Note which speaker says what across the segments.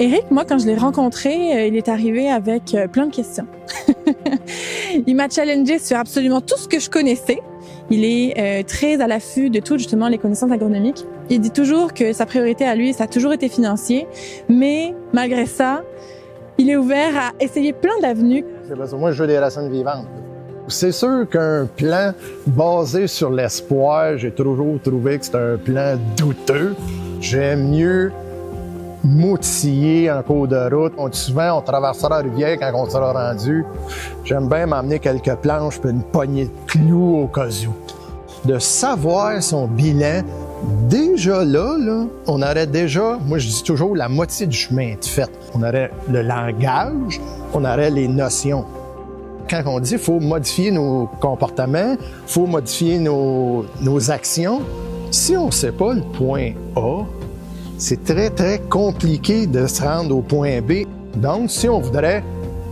Speaker 1: Éric, moi, quand je l'ai rencontré, il est arrivé avec plein de questions. Il m'a challengé sur absolument tout ce que je connaissais. Il est très à l'affût de tout, justement, les connaissances agronomiques. Il dit toujours que sa priorité à lui, ça a toujours été financier, mais malgré ça, il est ouvert à essayer plein d'avenues.
Speaker 2: C'est parce que moi, je veux des racines vivantes. C'est sûr qu'un plan basé sur l'espoir, j'ai toujours trouvé que c'est un plan douteux. J'aime mieux m'outiller en cours de route. Souvent, on traversera la rivière quand on sera rendu. J'aime bien m'amener quelques planches puis une poignée de clous au cas où. De savoir son bilan, déjà là, on aurait déjà, moi je dis toujours, la moitié du chemin est fait. On aurait le langage, on aurait les notions. Quand on dit qu'il faut modifier nos comportements, il faut modifier nos actions, si on ne sait pas le point A, c'est très, très compliqué de se rendre au point B. Donc, si on voudrait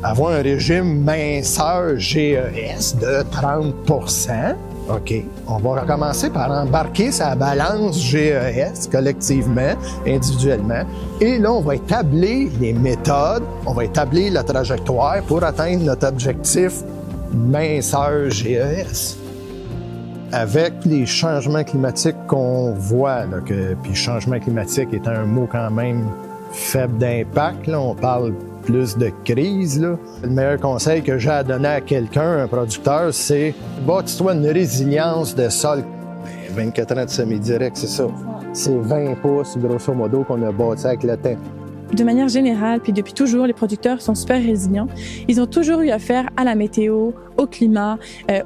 Speaker 2: avoir un régime minceur GES de 30%, OK, on va recommencer par embarquer sa balance GES collectivement, individuellement. Et là, on va établir les méthodes, on va établir la trajectoire pour atteindre notre objectif minceur GES. Avec les changements climatiques qu'on voit, puis changement climatique est un mot quand même faible d'impact, là, on parle plus de crise. Là. Le meilleur conseil que j'ai à donner à quelqu'un, un producteur, c'est bâtis-toi une résilience de sol. 24 ans de semi-direct, c'est ça. C'est 20 pouces, grosso modo, qu'on a bâti avec le temps.
Speaker 1: De manière générale, puis depuis toujours, les producteurs sont super résilients. Ils ont toujours eu affaire à la météo, au climat,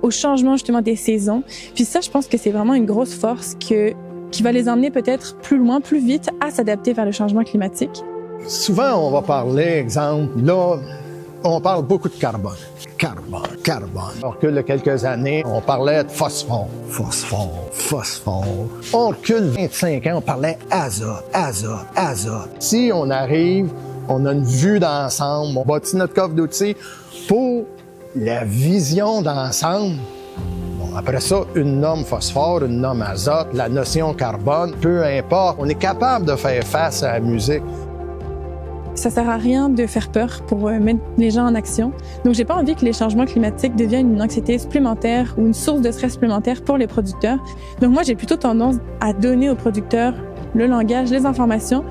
Speaker 1: au changement justement des saisons. Puis ça, je pense que c'est vraiment une grosse force qui va les emmener peut-être plus loin, plus vite à s'adapter vers le changement climatique.
Speaker 2: Souvent, on va parler, exemple, là, on parle beaucoup de carbone. Carbone. On recule de quelques années, on parlait de phosphore. On recule 25 ans, on parlait azote. Si on arrive, on a une vue d'ensemble, on bâtit notre coffre d'outils pour la vision d'ensemble. Bon, après ça, une norme phosphore, une norme azote, la notion carbone, peu importe, on est capable de faire face à la musique.
Speaker 1: Ça sert à rien de faire peur pour mettre les gens en action. Donc, j'ai pas envie que les changements climatiques deviennent une anxiété supplémentaire ou une source de stress supplémentaire pour les producteurs. Donc, moi, j'ai plutôt tendance à donner aux producteurs le langage, les informations